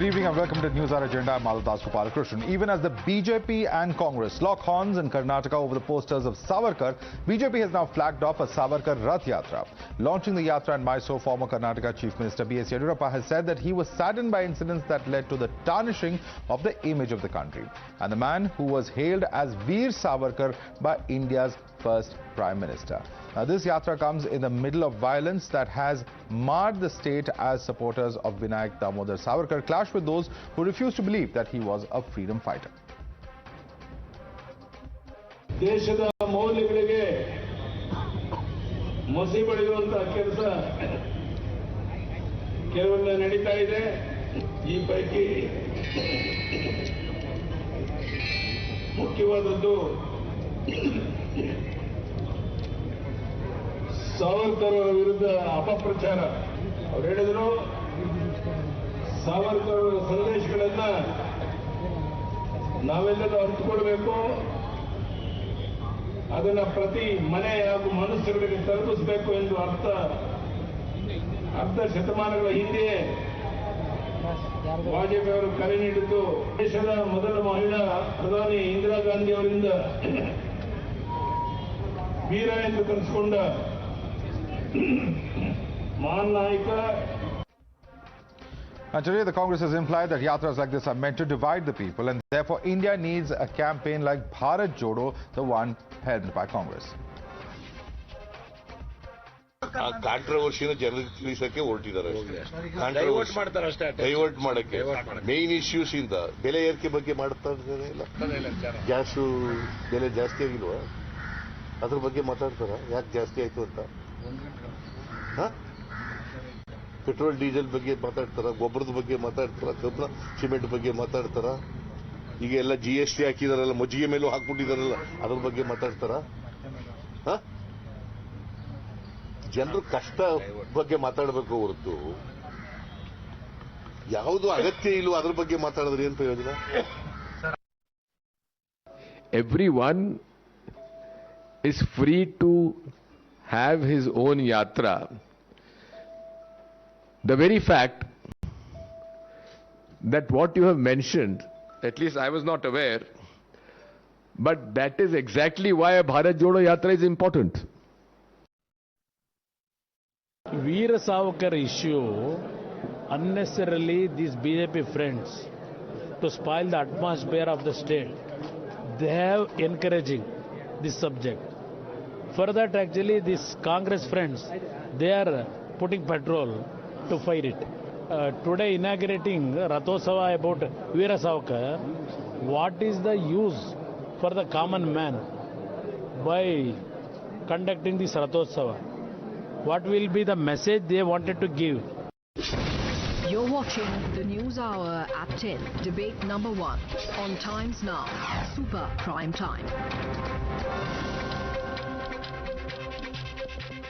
Good evening and welcome to NewsHour Agenda. I'm Madhavdas Gopalakrishnan. Even as the BJP and Congress lock horns in Karnataka over the posters of Savarkar, BJP has now flagged off a Savarkar Rath Yatra. Launching the Yatra in Mysuru, former Karnataka Chief Minister B S Yediyurappa has said that he was saddened by incidents that led to the tarnishing of the image of the country. And the man who was hailed as Veer Savarkar by India's first Prime Minister. Now, this Yatra comes in the middle of violence that has marred the state as supporters of Vinayak Damodar Savarkar clash with those who refuse to believe that he was a freedom fighter. ದೇಶದ ಮೌಲ್ಯಗಳಿಗೆ ಮಸಿ ಬಳಿಯುವಂತ ಕೆಲಸ ಕೆಲವೊಂದು ನಡೀತಾ ಇದೆ. ಈ ಪೈಕಿ ಮುಖ್ಯವಾದದ್ದು ಸಾವರ್ಕರ್ ವಿರುದ್ಧ ಅಪಪ್ರಚಾರ. ಅವರು ಹೇಳಿದರು ಸಾವರ್ಕರ್ ಸಂದೇಶಗಳನ್ನ ನಾವೆಲ್ಲರೂ ಅರಿತುಕೊಳ್ಬೇಕು, ಅದನ್ನ ಪ್ರತಿ ಮನೆ ಹಾಗೂ ಮನುಷ್ಯರಿಗೆ ತಲುಪಿಸಬೇಕು ಎಂದು ಅರ್ಧ ಶತಮಾನಗಳ ಹಿಂದೆ ವಾಜಪೇಯಿ ಅವರು ಕರೆ ನೀಡಿದ್ದು. ದೇಶದ ಮೊದಲ ಮಹಿಳಾ ಪ್ರಧಾನಿ ಇಂದಿರಾ ಗಾಂಧಿ ಅವರಿಂದ ವೀರ ಎಂದು ಕರೆಸಿಕೊಂಡ ಮಹಾನ್ ನಾಯಕ. And today the Congress has implied that yatras like this are meant to divide the people, and therefore India needs a campaign like Bharat Jodo, the one held by Congress. ಕಾಂಟ್ರವರ್ಸಿನ ಜನರಿಗೆ ತಿಳಿಸಕ್ಕೆ ಹೊರಟಿದ್ದಾರೆ. ಡೈವರ್ಟ್ ಮಾಡಕ್ಕೆ main issues ಇಂದ ಬೆಲೆ ಏರಿಕೆ ಬಗ್ಗೆ ಮಾಡ್ತಾ ಇದ್ದಾರೆ. Gas ಬೆಲೆ ಜಾಸ್ತಿ ಆಗಿಲ್ವಾ, ಅದ್ರ ಬಗ್ಗೆ ಮಾತಾಡ್ತಾರ? ಯಾಕೆ ಜಾಸ್ತಿ ಆಯ್ತು ಅಂತ? ಪೆಟ್ರೋಲ್ ಡೀಸೆಲ್ ಬಗ್ಗೆ ಮಾತಾಡ್ತಾರ, ಗೊಬ್ಬರದ ಬಗ್ಗೆ ಮಾತಾಡ್ತಾರ, ಕಬ್ಬಣ ಸಿಮೆಂಟ್ ಬಗ್ಗೆ ಮಾತಾಡ್ತಾರ, ಈಗ ಎಲ್ಲ GST ಹಾಕಿದಾರಲ್ಲ, ಮಜ್ಜಿಗೆ ಮೇಲೂ ಹಾಕ್ಬಿಟ್ಟಿದಾರಲ್ಲ, ಅದ್ರ ಬಗ್ಗೆ ಮಾತಾಡ್ತಾರ? ಜನರು ಕಷ್ಟ ಬಗ್ಗೆ ಮಾತಾಡಬೇಕು ಹೊರತು ಯಾವುದು ಅಗತ್ಯ ಇಲ್ವೋ ಅದ್ರ ಬಗ್ಗೆ ಮಾತಾಡಿದ್ರೆ ಏನು ಪ್ರಯೋಜನ? Everyone is free to have his own yatra. The very fact that what you have mentioned, at least I was not aware, but that is exactly why a Bharat Jodo Yatra is important. Veer Savarkar issue, unnecessarily these BJP friends, to spoil the atmosphere of the state, they have encouraging this subject. For that, actually, these Congress friends, they are putting petrol to fight it. Today, inaugurating Rathotsava about Veera Savarkar, what is the use for the common man by conducting this Rathotsava? What will be the message they wanted to give? You're watching the News Hour at 10, debate number 1 on Times Now, Super Prime Time.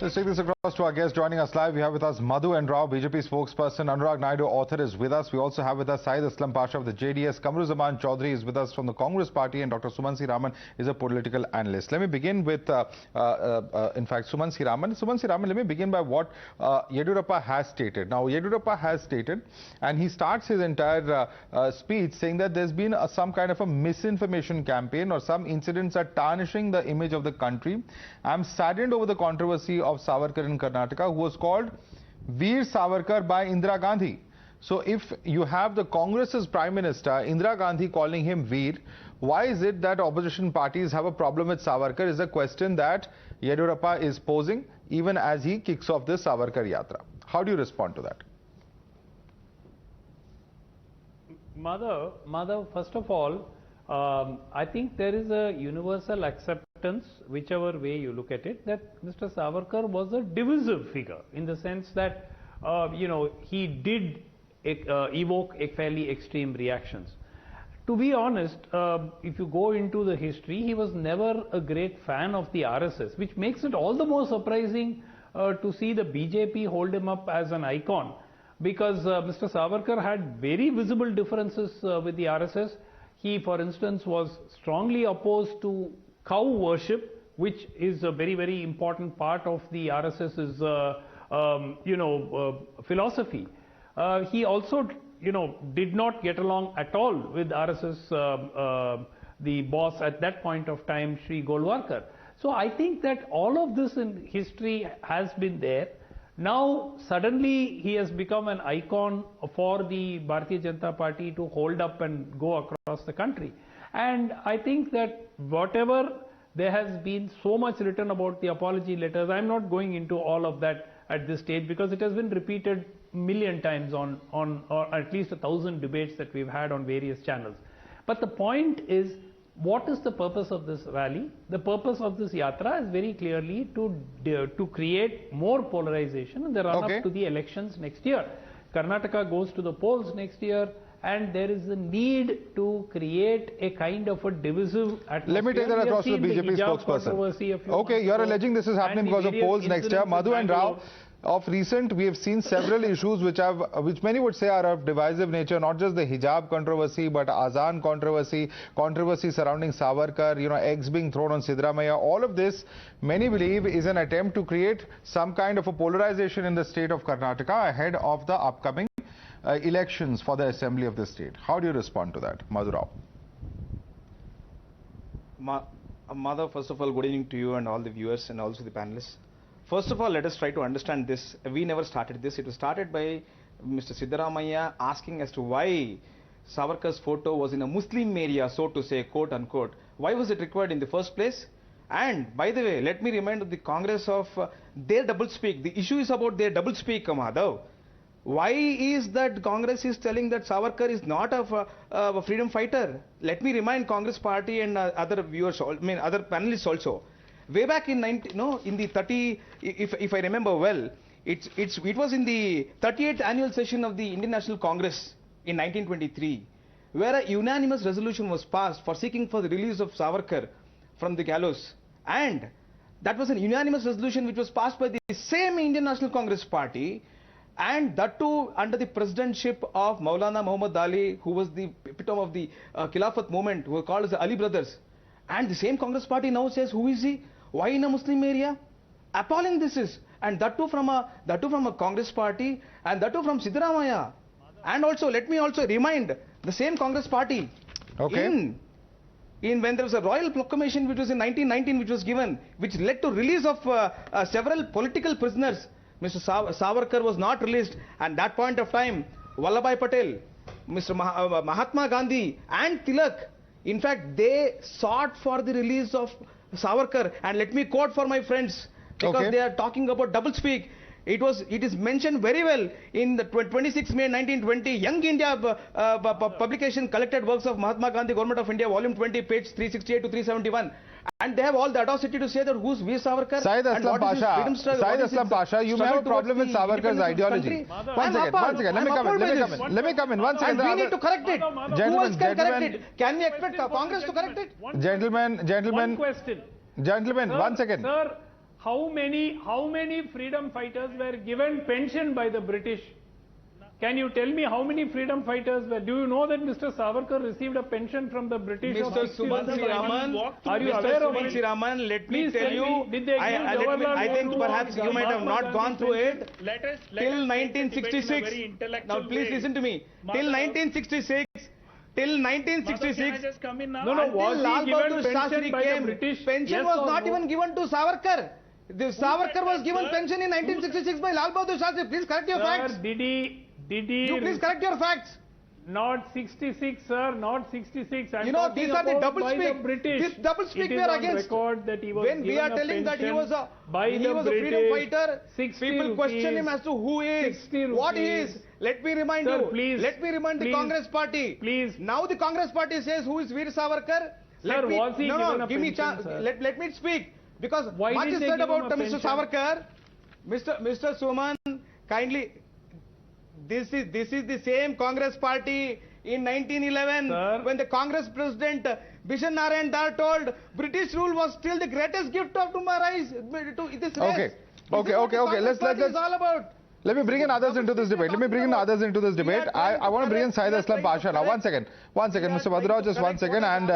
Let's take this across to our guest joining us live. We have with us Madhu and Rao, BJP spokesperson. Anurag Naidu, author, is with us. We also have with us Syed Aslam Pasha of the JDS. Kamru Choudhury is with us from the Congress party, and Dr. Sumanth Raman is a political analyst. Let me begin with, in fact, Sumanth Raman. Sumanth Raman, let me begin by what Yediyurappa has stated. Now, Yediyurappa has stated, and he starts his entire speech saying that there's been some kind of a misinformation campaign, or some incidents are tarnishing the image of the country. I'm saddened over the controversy of Savarkar in Karnataka, who was called Veer Savarkar by Indira Gandhi. So if you have the Congress's Prime Minister, Indira Gandhi, calling him Veer, why is it that opposition parties have a problem with Savarkar is a question that Yediyurappa is posing even as he kicks off this Savarkar Yatra. How do you respond to that? Madhav, first of all, I think there is a universal acceptance, whichever way you look at it, that Mr. Savarkar was a divisive figure in the sense that, he did evoke a fairly extreme reactions. To be honest, if you go into the history, he was never a great fan of the RSS, which makes it all the more surprising to see the BJP hold him up as an icon, because Mr. Savarkar had very visible differences with the RSS. He, for instance, was strongly opposed to cow worship, which is a very, very important part of the RSS's, philosophy. He also did not get along at all with RSS, the boss at that point of time, Sri Golwalkar. So I think that all of this in history has been there. Now suddenly he has become an icon for the Bharatiya Janata Party to hold up and go across the country. And I think that whatever there has been so much written about the apology letters, I'm not going into all of that at this stage because it has been repeated a million times on or at least 1,000 debates that we've had on various channels. But the point is, what is the purpose of this rally? The purpose of this yatra is very clearly to create more polarization in the run-up to the elections next year. Karnataka goes to the polls next year, and there is a need to create a kind of a divisive atmosphere. Let me take that across to the BJP spokesperson. Okay, you're alleging this is happening because of polls next year. Madhu and Rao, of recent, we have seen several issues which many would say are of divisive nature, not just the hijab controversy, but Azaan controversy surrounding Savarkar, eggs being thrown on Siddaramaiah. All of this, many believe, is an attempt to create some kind of a polarization in the state of Karnataka ahead of the upcoming elections for the assembly of the state. How do you respond to that, Madhu Rao? Madhav, first of all, good evening to you and all the viewers and also the panelists. First of all, let us try to understand this. We never started this. It was started by Mr. Siddaramaiah asking as to why Savarkar's photo was in a Muslim area, so to say, quote unquote. Why was it required in the first place? And by the way, let me remind the Congress of their doublespeak. The issue is about their doublespeak, Madhav. Why is that Congress is telling that Savarkar is not a freedom fighter? Let me remind Congress party and other viewers, other panelists also. Way back in the 30, if I remember well, it was in the 38th annual session of the Indian National Congress in 1923, where a unanimous resolution was passed for seeking for the release of Savarkar from the gallows, and that was an unanimous resolution which was passed by the same Indian National Congress party, and that too under the presidentship of Maulana Muhammad Ali, who was the epitome of the Khilafat movement, who were called as the Ali brothers. And the same Congress party now says, who is he? Why in a Muslim area? Appalling this is. And that too from a Congress party, and that too from Siddaramaiah. And also, let me also remind the same Congress party. In when there was a royal proclamation which was in 1919 which was given, which led to release of several political prisoners. Mr. Savarkar was not released, and that point of time, Vallabhbhai Patel, Mr. Mahatma Gandhi and Tilak, in fact, they sought for the release of Savarkar. And let me quote for my friends, because they are talking about doublespeak. It is mentioned very well in the 26 May 1920 Young India publication, Collected Works of Mahatma Gandhi, Government of India, Volume 20, page 368 to 371. And they have all the audacity to say that who's Veer Savarkar. Syed Aslam Pasha, you may have a problem with Savarkar's ideology. One second, let me come in. One second. And we need to correct it. Who else can correct it? Can we expect Congress to correct it? Gentlemen, one question. Gentlemen, Sir, 1 second. Sir, how many freedom fighters were given pension by the British? Can you tell me how many freedom fighters were? Do you know that Mr. Savarkar received a pension from the British? Mr. Sumanth Raman, are you aware of it? Raman, let me Please tell you, did they I think perhaps you might have not gone through it. Till 1966, now please listen to me, till 1966, was he given pension by the British? Pension was not even given to Savarkar. The Savarkar was given pension in 1966 by Lal Bahadur Shastri. Please correct your facts. Did he? You please correct your facts. Not 66, sir. Not 66. These are the doublespeak. This doublespeak we are against. That he was when we are telling that he was a freedom fighter, people question him as to who he is, what he is. Let me remind you. Please, let me remind the Congress party. Please. Now the Congress party says who is Veer Savarkar. Sir, was he given a give me pension, chance. sir? Let me speak. Because why much is did they said give about him a Mr. pension? Savarkar. Mr. Suman, kindly. This is the same Congress party in 1911, Sir? when the Congress president Bishan Narayan Dar told British rule was still the greatest gift of to my rise to this race. Okay. Let's all about. Let me bring in others into this debate. I want to bring in Said Aslam Pasha now. One second, Mr. Madhav, just 1 second. And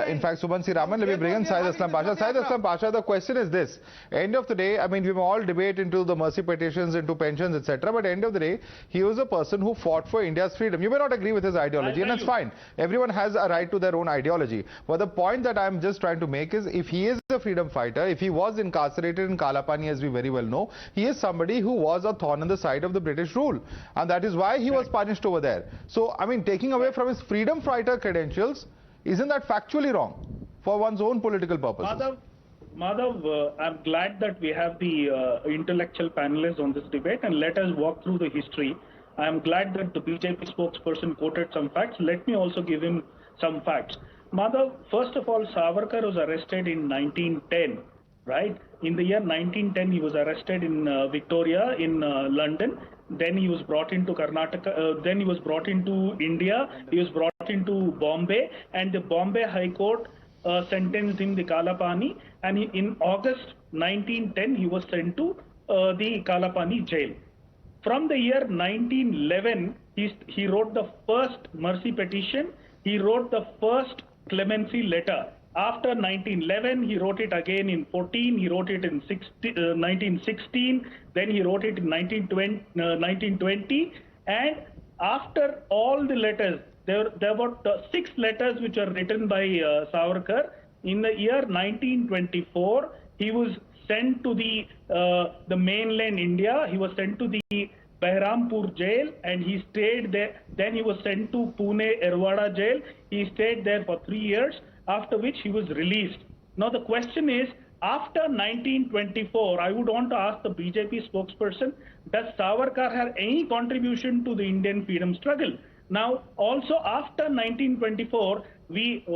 in fact, Sumanth Raman, let me bring in Said Aslam Pasha. Said Aslam Pasha, the question is this. End of the day, I mean, we may all debate into the mercy petitions, into pensions, etc. But end of the day, he was a person who fought for India's freedom. You may not agree with his ideology, and that's fine. Everyone has a right to their own ideology. But the point that I'm just trying to make is, if he is a freedom fighter, if he was incarcerated in Kalapani, as we very well know, he is somebody who was a thorn in the side of the British rule, and that is why he was punished over there. So, I mean, taking away from his freedom fighter credentials, isn't that factually wrong for one's own political purposes? Madhav, I'm glad that we have the intellectual panelists on this debate, and let us walk through the history. I'm glad that the BJP spokesperson quoted some facts. Let me also give him some facts. Madhav, first of all, Savarkar was arrested in 1910. Right? In the year 1910, he was arrested in Victoria, in London. Then he was brought into Karnataka. Then he was brought into India. He was brought into Bombay, and the Bombay High Court sentenced him the Kalapani. And in August 1910, he was sent to the Kalapani jail. From the year 1911, he wrote the first mercy petition. He wrote the first clemency letter. After 1911, he wrote it again in 14, he wrote it in 1916, then he wrote it in 1920, and after all the letters, there were 6 letters which were written by Savarkar. In the year 1924, he was sent to the mainland India. He was sent to the Behrampur jail, and he stayed there. Then he was sent to Pune Erwada jail. He stayed there for 3 years, after which he was released. Now the question is, after 1924, I would want to ask the BJP spokesperson, does Savarkar have any contribution to the Indian freedom struggle? Now, also after 1924,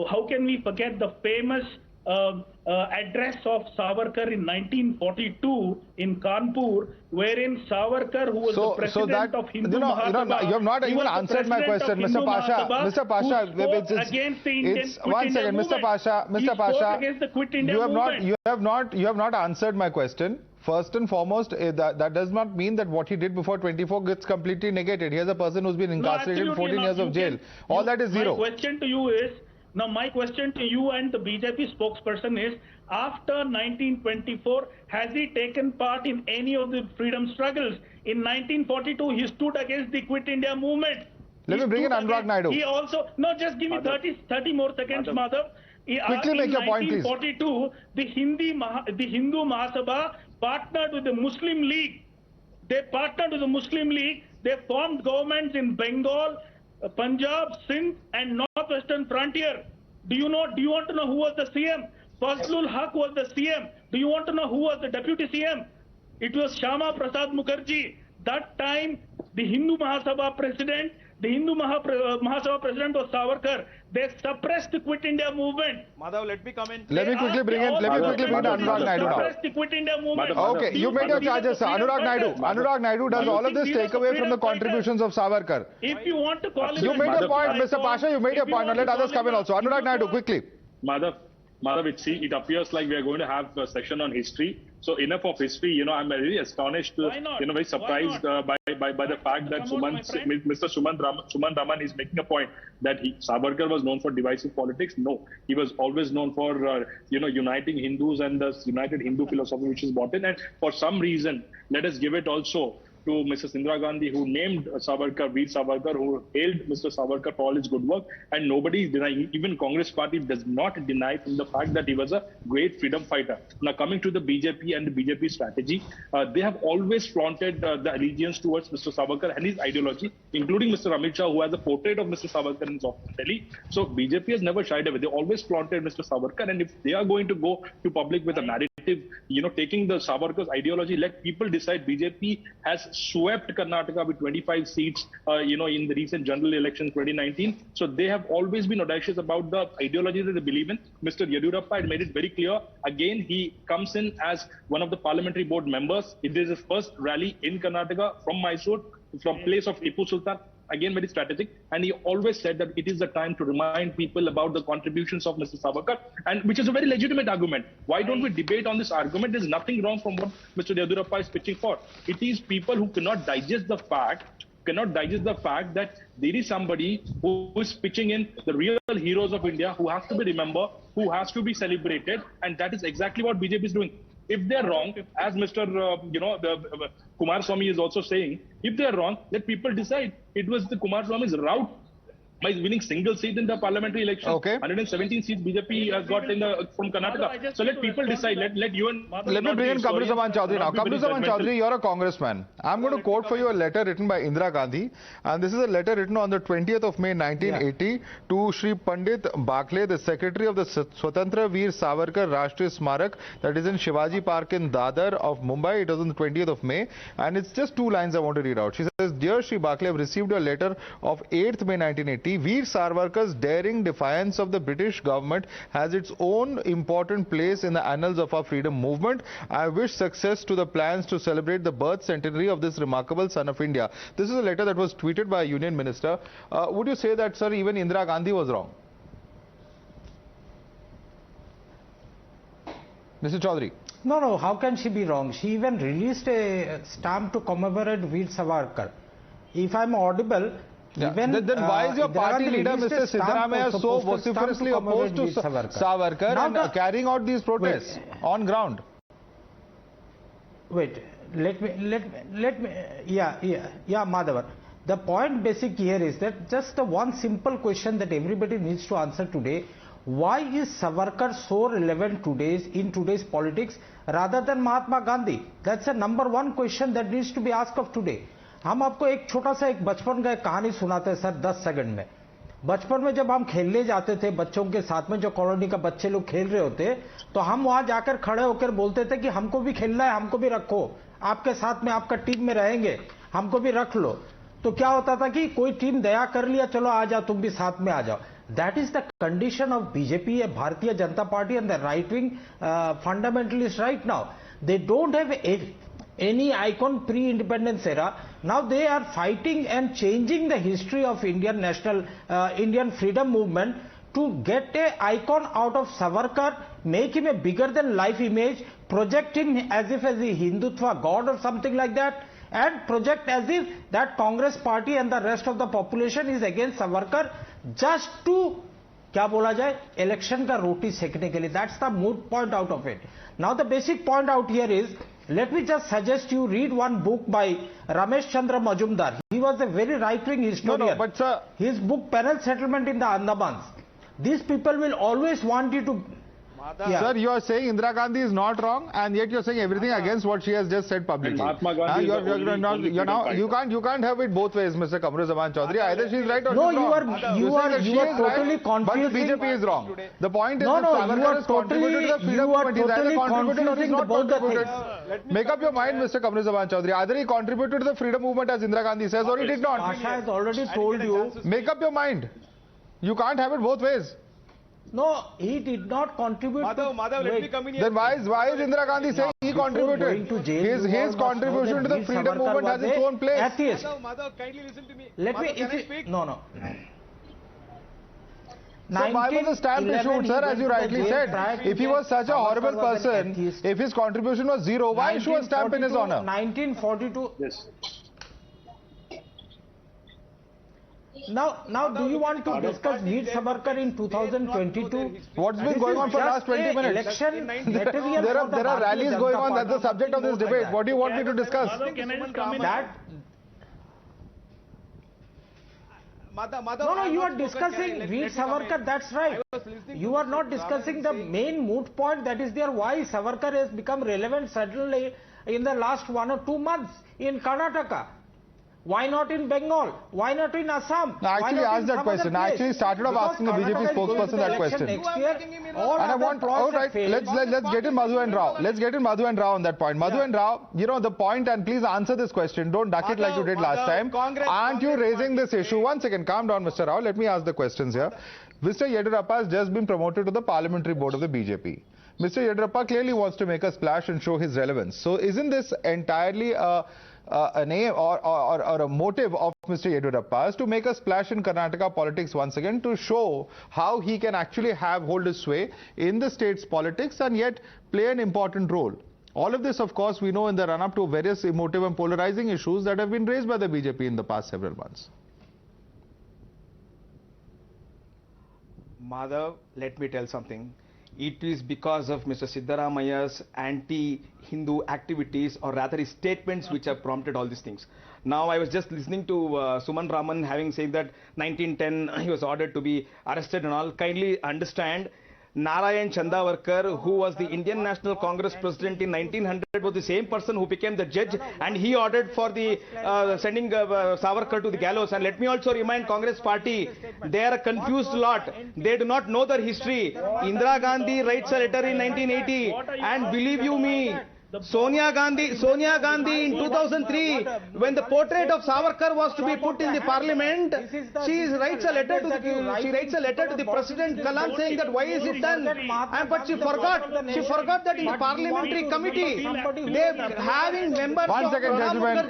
how can we forget the famous address of Savarkar in 1942 in Kanpur, wherein Savarkar, who was the president of Hindu Mahatma, you have not even answered my question, Mr. Pasha. Mr. Pasha, against the Indian one second, Mr. Pasha. Mr. Pasha, against the Quit India movement. You have not answered my question. First and foremost, that does not mean that what he did before 24 gets completely negated. Here's a person who's been incarcerated in 14 years of jail. All that is zero. My question to you is, now my question to you and the BJP spokesperson is, after 1924, has he taken part in any of the freedom struggles? In 1942, he stood against the Quit India movement. Let me bring in Anurag Naidu. He also, no, just give me 30 more seconds, Madhav. Quickly make your point, please. In 1942, the Hindu Mahasabha partnered with the Muslim League. They partnered with the Muslim League. They formed governments in Bengal, Punjab, Sindh, and Northwestern Frontier. Do you want to know who was the CM? Fazlul Haq was the CM. Do you want to know who was the deputy CM? It was Shama Prasad Mukherjee. That time, the Hindu Mahasabha president was Savarkar. They suppressed the Quit India movement. Madhav, let me come in. Let me quickly bring in Anurag Naidu now. Suppressed the Quit India movement. Okay, you made your charges, sir. Anurag Naidu does all of this take away from the contributions of Savarkar. If you want to call it... You made your point, Mr. Pasha, you made your point. Now let others come in also. Anurag Naidu, quickly. Madhav, it appears like we are going to have a section on history. So enough of history. I'm really astonished, very surprised by the fact that Mr. Sumanth Raman is making a point that Savarkar was known for divisive politics. No, he was always known for uniting Hindus and the united Hindu philosophy which is brought in. And for some reason, let us give it also to Mrs. Indira Gandhi, who named Savarkar, Veer Savarkar, who hailed Mr. Savarkar for all his good work, and nobody is denying, even Congress party does not deny from the fact that he was a great freedom fighter. Now coming to the BJP and the BJP strategy, they have always flaunted the allegiance towards Mr. Savarkar and his ideology, including Mr. Amit Shah, who has a portrait of Mr. Savarkar in his office in Delhi. So BJP has never shied away. They always flaunted Mr. Savarkar, and if they are going to go to public with a narrative, taking the Savarkar's ideology, let people decide. BJP has swept Karnataka with 25 seats, in the recent general election 2019. So they have always been audacious about the ideology that they believe in. Mr. Yediyurappa had made it very clear. Again, he comes in as one of the parliamentary board members. It is his first rally in Karnataka from Mysuru, from place of Tipu Sultan. again very strategic, and he always said that it is the time to remind people about the contributions of Mr. Savarkar, and which is a very legitimate argument. Why don't we debate on this argument? There's nothing wrong from what Mr. Yediyurappa is pitching for. It is people who cannot digest the fact that there is somebody who is pitching in the real heroes of India who has to be remembered, who has to be celebrated, and that is exactly what BJP is doing. If they're wrong, as Mr. Kumaraswamy is also saying, if they're wrong, let people decide. It was the Kumaraswamy's route by winning single seat in the parliamentary election. Okay. 117 seats BJP has got from Karnataka. So let people decide. Let you and let me bring in Kamru Choudhury now. Kamru Choudhury, you're a congressman. I'm going to quote for you a letter written by Indira Gandhi, and this is a letter written on the 20th of May 1980 to Shri Pandit Bakle, the secretary of the Swatantra Veer Savarkar Rashtriya Smarak, that is in Shivaji Park in Dadar of Mumbai. It was on the 20th of May, and it's just 2 lines I want to read out. She says, "Dear Shri Bakle, I've received a letter of 8th May 1980. Veer Savarkar's daring defiance of the British government has its own important place in the annals of our freedom movement. I wish success to the plans to celebrate the birth centenary of this remarkable son of India." This is a letter that was tweeted by a union minister. Would you say that, sir, even Indira Gandhi was wrong? Mr. Choudhury. No, how can she be wrong? She even released a stamp to commemorate Veer Savarkar. If I'm audible, Yeah. Then why is your party leader, Mr. Siddaramaiah, so vociferously opposed to Savarkar and carrying out these protests on ground? Let me, Madhavan. The point basic here is that just the one simple question that everybody needs to answer today: why is Savarkar so relevant in today's politics rather than Mahatma Gandhi? That's the number one question that needs to be asked of today. हम आपको एक छोटा सा एक बचपन का एक कहानी सुनाते हैं सर 10 सेकंड में। बचपन में जब हम खेलने जाते थे बच्चों के साथ में, जो कॉलोनी का बच्चे लोग खेल रहे होते, तो हम वहां जाकर खड़े होकर बोलते थे कि हमको भी खेलना है, हमको भी रखो, आपके साथ में, आपका टीम में रहेंगे, हमको भी रख लो। तो क्या होता था कि कोई टीम दया कर लिया, चलो आ जाओ, तुम भी साथ में आ जाओ। That is the condition of BJP, Bharatiya Janata Party, and the right-wing fundamentalists right now. They don't have any icon pre-independence era. Now they are fighting and changing the history of Indian freedom movement to get an icon out of Savarkar, make him a bigger than life image, project him as if as a Hindutva god or something like that, and project as if that Congress party and the rest of the population is against Savarkar just to क्या बोला जाए election का रोटी सेकने के लिए. That's the moot point out of it. Now the basic point out here is, let me just suggest you read one book by Ramesh Chandra Majumdar. He was a very right-wing historian. No, but sir, his book Penal Settlement in the Andamans. These people will always want you to... Sir, you are saying Indira Gandhi is not wrong, and yet you are saying everything against what she has just said publicly. Mahatma Gandhi you can't have it both ways, Mr. Kamru Choudhury. Either she is right or she is wrong. You are totally confusing. But the BJP is wrong. The point is that Savarkar has contributed to the freedom movement. He's either contributed or he's not contributed. Make up your mind, Mr. Kamru Choudhury. Either he contributed to the freedom movement as Indira Gandhi says, or he did not. Asha has already told you. Make up your mind. You can't have it both ways. No, he did not contribute. Madhav, let me come in here. Then why is Indira Gandhi saying he contributed? His contribution to the freedom movement has its own place. Atheist. Madhav, kindly listen to me. Let me, can I speak? No. So why was the stamp issued, sir, as you rightly said? If he was such a horrible person, if his contribution was zero, why issue a stamp in his honor? 1942. Yes. Now, do you want to discuss Veer Savarkar in 2022? What's been going on for the last 20 minutes? Election there are rallies going on. That's the subject of this debate. What do you want me to discuss? Can I just come in? No, you are discussing Veer Savarkar, that's right. You are not discussing the main moot point, that is there why Savarkar has become relevant suddenly in the last 1 or 2 months in Karnataka. Why not in Bengal? Why not in Assam? No, I actually asked that question. I actually started off asking the BJP spokesperson that question. And I want, all right, let's get in Madhu and Rao. Let's get in Madhu and Rao on that point. Madhu and Rao, you know the point, and please answer this question. Don't duck it like you did last time. Aren't you raising this issue? One second, calm down, Mr. Rao. Let me ask the questions here. Mr. Yediyurappa has just been promoted to the parliamentary board of the BJP. Mr. Yediyurappa clearly wants to make a splash and show his relevance. So isn't this entirely an aim or a motive of Mr. Yediyurappa is to make a splash in Karnataka politics once again, to show how he can actually hold his sway in the state's politics and yet play an important role. All of this, of course, we know in the run-up to various emotive and polarizing issues that have been raised by the BJP in the past several months. Madhav, let me tell something. It is because of Mr. Siddaramaya's anti-Hindu activities, or rather his statements, which have prompted all these things. Now, I was just listening to Sumanth Raman having said that 1910 he was ordered to be arrested and all. Kindly understand, Narayan Chandavarkar, who was the Indian National Congress president in 1900, was the same person who became the judge, and he ordered for the sending Savarkar to the gallows. And let me also remind Congress party, they are a confused lot. They do not know their history. Indira Gandhi writes a letter in 1980, and believe you me, Sonia Gandhi in 2003, when the portrait of Savarkar was to be put in the parliament, she writes a letter to the President Kalam saying that why is it done? But she forgot that in the parliamentary committee, they having members. One second,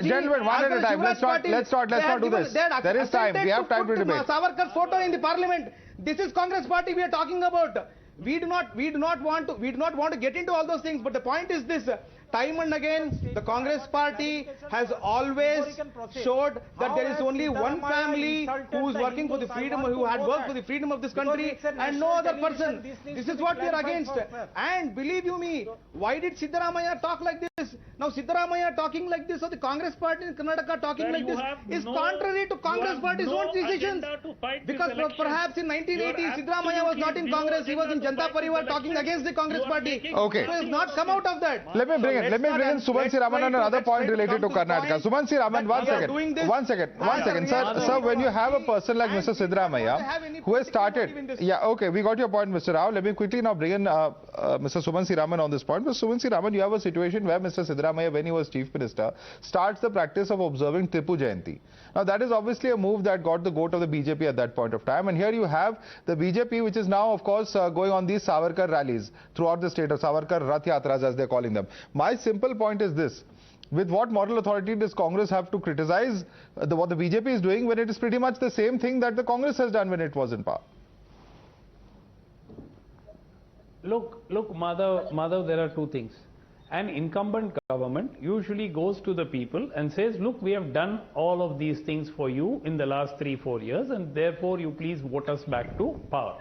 gentlemen, one at a time. Let's not do this. There is time. We have time to debate. Savarkar's photo in the parliament. This is Congress party we are talking about. We do not want to get into all those things, but the point is this: time and again, the Congress party has always showed that there is only one family who is working for the freedom, who had worked for the freedom of this country, and no other person. This is what we are against. And believe you me, why did Siddaramaiah talk like this? Now Siddaramaiah talking like this, or the Congress party in Karnataka talking like this, is contrary to Congress party's own decisions. Because perhaps in 1980, Siddaramaiah was not in Congress, he was in Janata Parivar talking against the Congress party. Okay. So he has not come out of that. Let me bring in Sumanth Raman on another point related to Karnataka. Sumanth Raman, one second. Sir, when you have a person like Mr. Siddaramaiah, who has started... Yeah, okay, we got your point, Mr. Rao. Let me quickly now bring in Mr. Sumanth Raman on this point. Mr. Sumanth Raman, you have a situation where Mr. Siddaramaiah, when he was Chief Minister, starts the practice of observing Tipu Jayanti. Now, that is obviously a move that got the goat of the BJP at that point of time. And here you have the BJP, which is now, of course, going on these Savarkar rallies throughout the state, or Savarkar Rath Yatras, as they're calling them. My simple point is this: with what moral authority does Congress have to criticize what the BJP is doing, when it is pretty much the same thing that the Congress has done when it was in power? Look, Madhav, there are two things. An incumbent government usually goes to the people and says, look, we have done all of these things for you in the last 3-4 years, and therefore you please vote us back to power.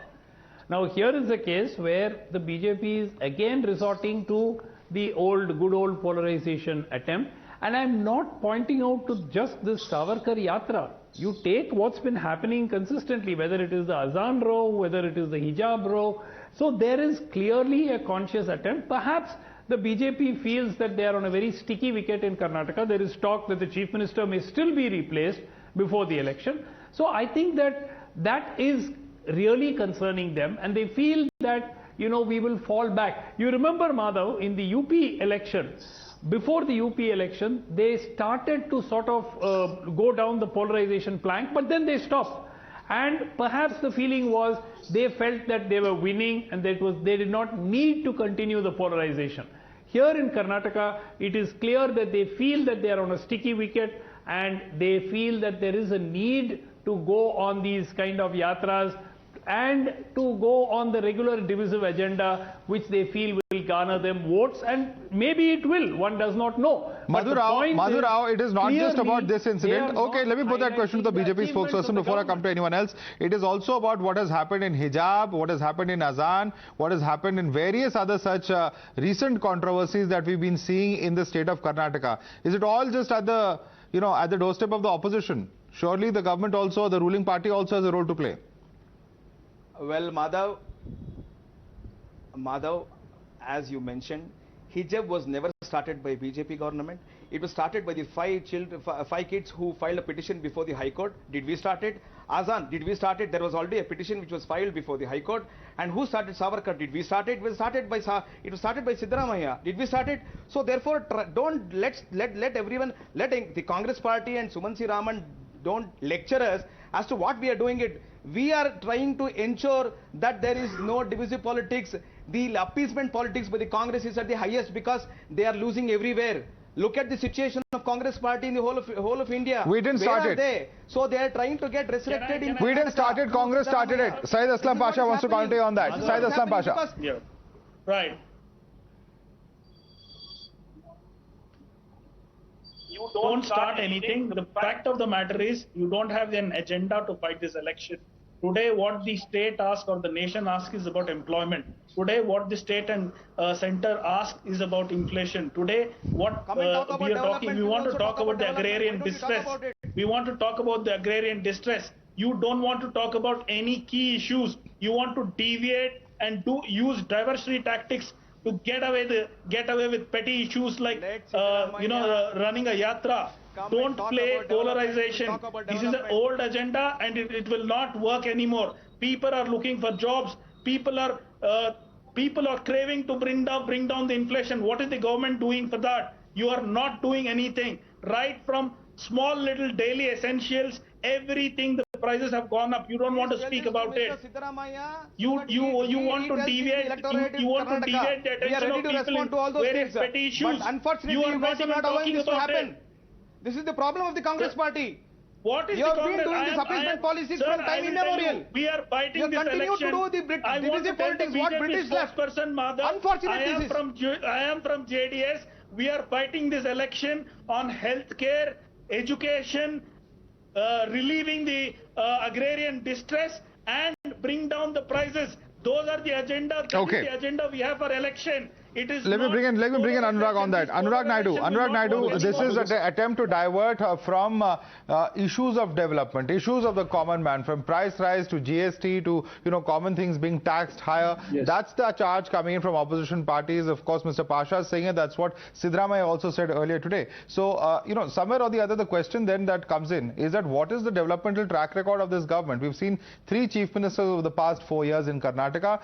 Now, here is a case where the BJP is again resorting to the good old polarization attempt, and I'm not pointing out to just this Savarkar Yatra. You take what's been happening consistently, whether it is the Azaan row, whether it is the hijab row. So there is clearly a conscious attempt. Perhaps the BJP feels that they are on a very sticky wicket in Karnataka. There is talk that the Chief Minister may still be replaced before the election. So I think that is really concerning them, and they feel that, you know, we will fall back. You remember, Madhav, in the UP election, before the UP election, they started to sort of go down the polarization plank, but then they stopped. And perhaps the feeling was they felt that they were winning, and they did not need to continue the polarization. Here in Karnataka, it is clear that they feel that they are on a sticky wicket, and they feel that there is a need to go on these kind of yatras and to go on the regular divisive agenda, which they feel will garner them votes, and maybe it will, one does not know. Madhu Rao, it is not just about this incident. Okay, let me put that question to the BJP spokesperson before I come to anyone else. It is also about what has happened in hijab, what has happened in Azaan, what has happened in various other such recent controversies that we've been seeing in the state of Karnataka. Is it all just at the doorstep of the opposition? Surely the government also, the ruling party also has a role to play. Well, Madhav, as you mentioned, hijab was never started by BJP government. It was started by the five kids who filed a petition before the High Court. Did we start it? Azaan, did we start it? There was already a petition which was filed before the High Court. And who started Savarkar? Did we start it? It was started by Siddaramaiah. Did we start it? So therefore, don't let the Congress party and Sumanth Raman don't lecture us as to what we are doing it. We are trying to ensure that there is no divisive politics. The appeasement politics by the Congress is at the highest because they are losing everywhere. Look at the situation of Congress party in the whole of India. We didn't Where start are it. They? So they are trying to get resurrected in. We didn't start it. Congress started it. Saeed Aslam Pasha wants to comment on that. Saeed Aslam Pasha. Yeah. Right. You don't start anything. The fact of the matter is you don't have an agenda to fight this election. Today, what the state asks or the nation asks is about employment. Today, what the state and center ask is about inflation. Today, what we are talking, we want to talk about the agrarian distress. We want to talk about the agrarian distress. You don't want to talk about any key issues. You want to deviate and use diversionary tactics to get away with petty issues like running a yatra. Don't play polarization. This is an old agenda and it will not work anymore. People are looking for jobs. People are craving to bring down the inflation. What is the government doing for that? You are not doing anything. Right from small little daily essentials, everything, the prices have gone up. You don't want to speak about it. You want to deviate. You want to deviate the attention of people in various petty issues. Unfortunately, you are not even talking about it. This is the problem of the Congress party. What is you the have been doing this appeasement policies from time immemorial. We are fighting you this election. You continue to do the divisive politics. What British left? Unfortunately, I am from JDS. We are fighting this election on healthcare, education, relieving the agrarian distress, and bring down the prices. Those are the agenda. That is the agenda we have for election. It is let me bring in Anurag on that. Anurag Naidu, this is an attempt to divert from issues of development, issues of the common man, from price rise to GST to common things being taxed higher. Yes. That's the charge coming in from opposition parties. Of course, Mr. Pasha is saying it. That's what Siddaramaiah also said earlier today. So somewhere or the other, the question then that comes in is that what is the developmental track record of this government? We've seen 3 chief ministers over the past 4 years in Karnataka,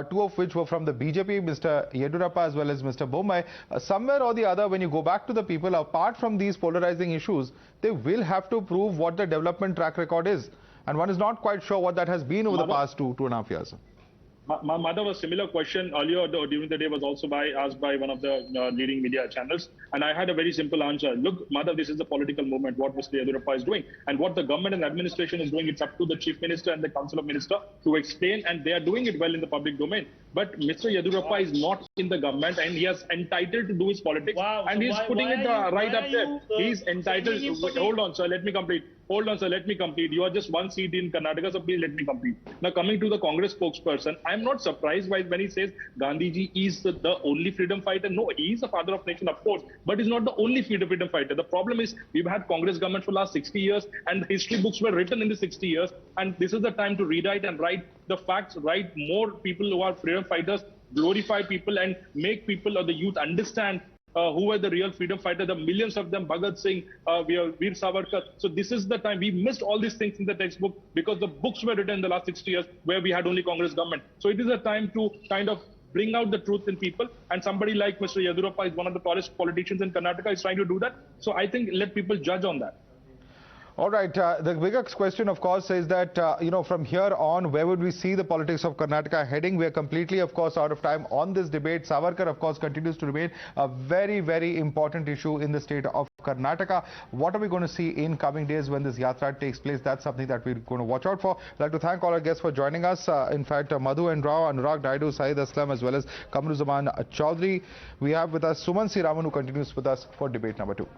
2 of which were from the BJP, Mr. Yediyurappa as well as Mr. Bommai. Somewhere or the other, when you go back to the people, apart from these polarizing issues, they will have to prove what the development track record is. And one is not quite sure what that has been over the past 2.5 years. Madhav, a similar question earlier during the day was also asked by one of the leading media channels, and I had a very simple answer. Look, Madhav, this is the political movement, what Mr. Yediyurappa is doing, and what the government and administration is doing, it's up to the Chief Minister and the Council of Ministers to explain, and they are doing it well in the public domain. But Mr. Yediyurappa is not in the government, and he is entitled to do his politics, and he's putting it right up there. He's entitled. Hold on, sir, let me complete. Hold on, sir, let me complete. You are just one seat in Karnataka, so please let me complete. Now, coming to the Congress spokesperson, I'm not surprised when he says Gandhiji is the only freedom fighter. No, he is the father of nation, of course, but he's not the only freedom fighter. The problem is we've had Congress government for the last 60 years, and history books were written in the 60 years, and this is the time to rewrite and write the facts, write more people who are freedom fighters, glorify people, and make people or the youth understand who were the real freedom fighters, the millions of them, Bhagat Singh, Veer Savarkar. So this is the time. We missed all these things in the textbook because the books were written in the last 60 years where we had only Congress government. So it is a time to kind of bring out the truth in people. And somebody like Mr. Yediyurappa is one of the tallest politicians in Karnataka, is trying to do that. So I think let people judge on that. All right. The bigger question, of course, is that, from here on, where would we see the politics of Karnataka heading? We are completely, of course, out of time on this debate. Savarkar, of course, continues to remain a very, very important issue in the state of Karnataka. What are we going to see in coming days when this yatra takes place? That's something that we're going to watch out for. I'd like to thank all our guests for joining us. In fact, Madhu and Rao, Anurag Naidu, Saeed Aslam, as well as Kamru Choudhury. We have with us Sumanth Raman, who continues with us for debate number 2.